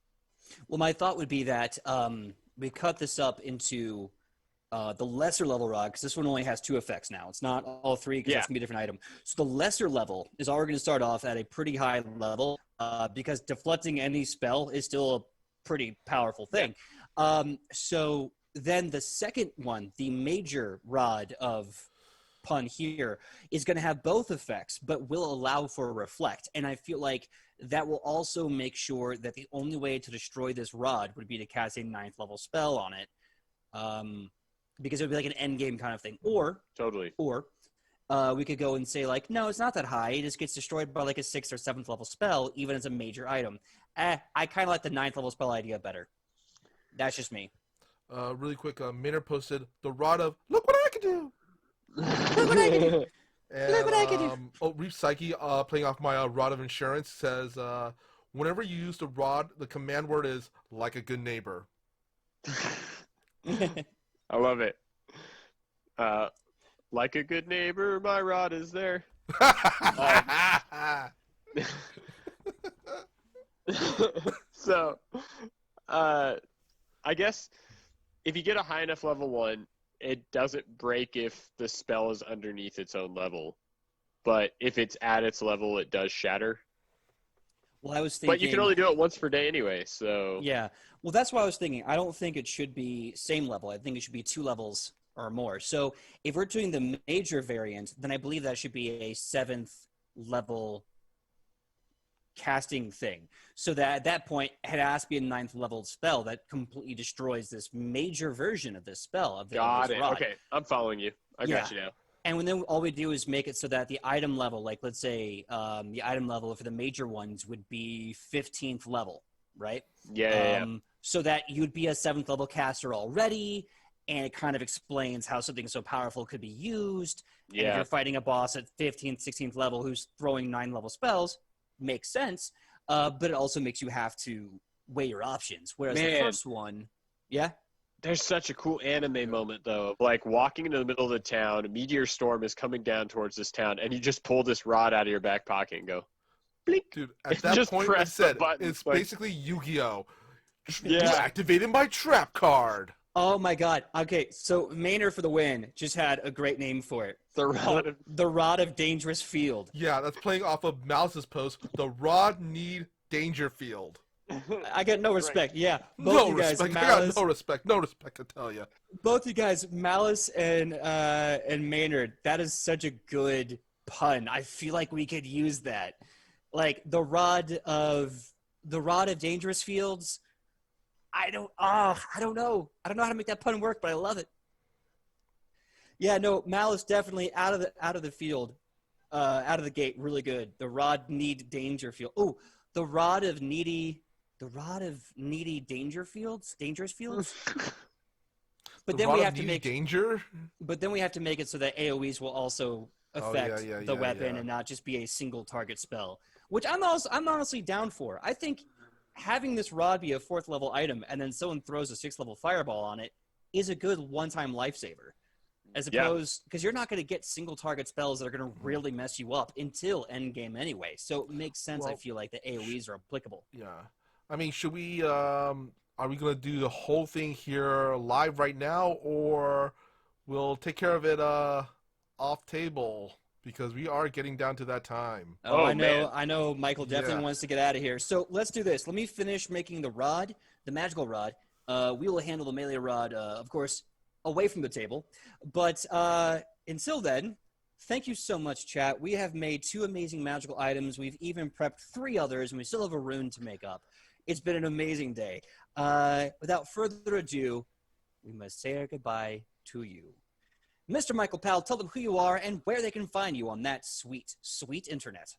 Well, my thought would be that we cut this up into the lesser level rod, because this one only has 2 effects now. It's not all 3, because that's going to be a different item. So the lesser level is already going to start off at a pretty high level, because deflecting any spell is still a pretty powerful thing. So then the second one, the major rod of pun here, is going to have both effects, but will allow for reflect. And I feel like that will also make sure that the only way to destroy this rod would be to cast a 9th level spell on it. Because it would be like an end game kind of thing. Or we could go and say, like, no, it's not that high. It just gets destroyed by like a 6th or 7th level spell, even as a major item. I kind of like the 9th level spell idea better. That's just me. Really quick, Maynard posted the rod of look what I can do. Look what I can do. And, Look what I can do. Reef Psyche, playing off my rod of insurance, says whenever you use the rod, the command word is like a good neighbor. I love it. Like a good neighbor, my rod is there. So, I guess if you get a high enough level 1, it doesn't break if the spell is underneath its own level. But if it's at its level, it does shatter. Well, I was thinking... But you can only do it once per day anyway, so... Yeah. Well, that's what I was thinking. I don't think it should be same level. I think it should be 2 levels or more. So if we're doing the major variant, then I believe that should be a 7th level casting thing. So that at that point, it has to be a 9th level spell that completely destroys this major version of this spell. Got this it. rod. Okay, I'm following you. I got you now. And then all we do is make it so that the item level, like let's say the item level for the major ones would be 15th level, right? Yeah. So that you'd be a 7th level caster already, and it kind of explains how something so powerful could be used. And if you're fighting a boss at 15th, 16th level who's throwing 9 level spells, makes sense. But it also makes you have to weigh your options. Whereas the first one, There's such a cool anime moment, though. Like, walking into the middle of the town, a meteor storm is coming down towards this town, and you just pull this rod out of your back pocket and go, blink. Dude, at that point, I said, it's like, basically Yu-Gi-Oh! Yeah. You activated my trap card. Oh, my God. Okay, so Maynard for the win just had a great name for it. The Rod of Dangerous Field. Yeah, that's playing off of Mouse's post. The Rod Need Danger Field. I get no respect. Right. Yeah, no respect. Malice, I got no respect to tell you. Both you guys, Malice and Maynard. That is such a good pun. I feel like we could use that, like the rod of dangerous fields. I don't know how to make that pun work, but I love it. Yeah, no, Malice definitely out of the field, out of the gate, really good. The rod need danger field. Oh, the rod of needy dangerous fields. But then we have to make danger. But then we have to make it so that AOE's will also affect the weapon and not just be a single target spell, which I'm honestly down for. I think having this rod be a 4th level item and then someone throws a 6th level fireball on it is a good one-time lifesaver. As opposed, because you're not going to get single target spells that are going to really mess you up until endgame anyway. So it makes sense, I feel like, that AoEs are applicable. Yeah. I mean, should we, are we going to do the whole thing here live right now, or we'll take care of it off table? Because we are getting down to that time. Oh, I know Michael definitely wants to get out of here. So let's do this. Let me finish making the rod, the magical rod. We will handle the melee rod, of course, away from the table. But until then, thank you so much, chat. We have made 2 amazing magical items. We've even prepped 3 others, and we still have a rune to make up. It's been an amazing day. Without further ado, we must say our goodbye to you. Mr. Michael Powell, tell them who you are and where they can find you on that sweet, sweet internet.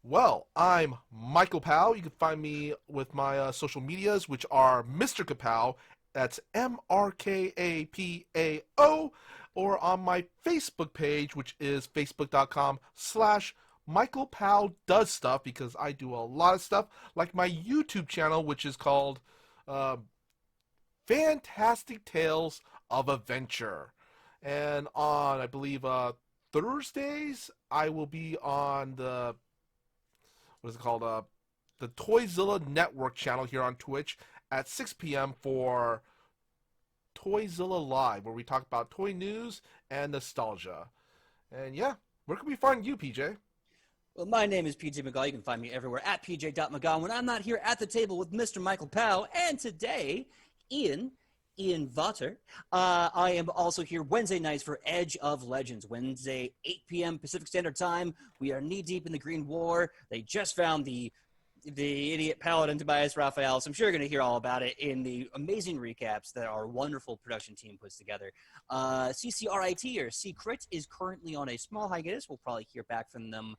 Well, I'm Michael Powell. You can find me with my social medias, which are Mr. Kapow. That's MRKAPAO, or on my Facebook page, which is facebook.com/Michael Powell Does Stuff, because I do a lot of stuff, like my YouTube channel, which is called Fantastic Tales of Adventure. And on, I believe, Thursdays, I will be on the, the Toyzilla Network channel here on Twitch at 6 p.m. for Toyzilla Live, where we talk about toy news and nostalgia. And yeah, where can we find you, PJ? Well, my name is PJ McGaw. You can find me everywhere at pj.mcgaw when I'm not here at the table with Mr. Michael Powell. And today, Ian Ian Votter. I am also here Wednesday nights for Edge of Legends. Wednesday, 8 p.m. Pacific Standard Time. We are knee-deep in the Green War. They just found the idiot paladin Tobias Raphael, so I'm sure you're going to hear all about it in the amazing recaps that our wonderful production team puts together. CCRIT, or Secret, is currently on a small hiatus. We'll probably hear back from them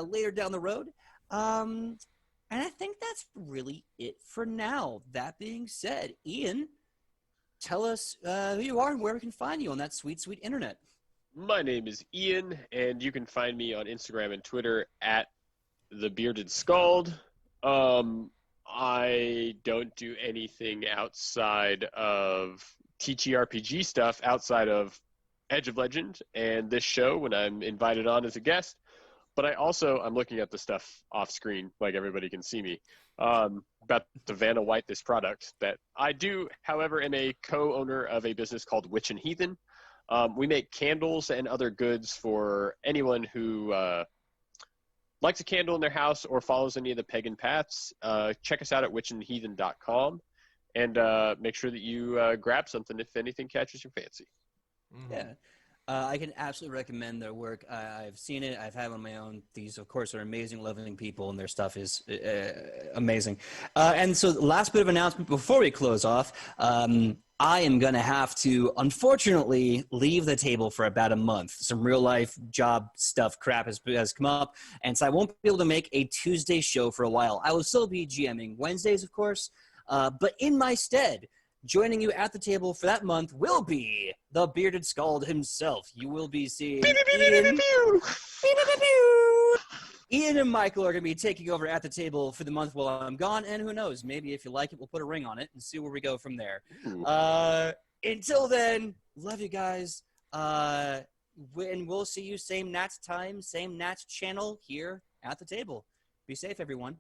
later down the road. And I think that's really it for now. That being said, Ian, tell us who you are and where we can find you on that sweet, sweet internet. My name is Ian, and you can find me on Instagram and Twitter at The Bearded Scald. I don't do anything outside of TTRPG stuff, outside of Edge of Legend and this show when I'm invited on as a guest. But I'm looking at the stuff off screen, like everybody can see me, about to Vanna White this product that I do, however, am a co-owner of a business called Witch and Heathen. We make candles and other goods for anyone who likes a candle in their house or follows any of the pagan paths. Check us out at witchandheathen.com and make sure that you grab something if anything catches your fancy. Mm-hmm. Yeah. I can absolutely recommend their work. I've seen it. I've had it on my own. These, of course, are amazing, loving people, and their stuff is amazing. And so the last bit of announcement before we close off, I am going to have to, unfortunately, leave the table for about a month. Some real-life job stuff crap has come up, and so I won't be able to make a Tuesday show for a while. I will still be GMing Wednesdays, of course, but in my stead, joining you at the table for that month will be the Bearded Scald himself. You will be seeing Ian and Michael are going to be taking over at the table for the month while I'm gone, and who knows, maybe if you like it, we'll put a ring on it and see where we go from there. Until then, love you guys, and we'll see you same Nats time, same Nats channel here at the table. Be safe, everyone.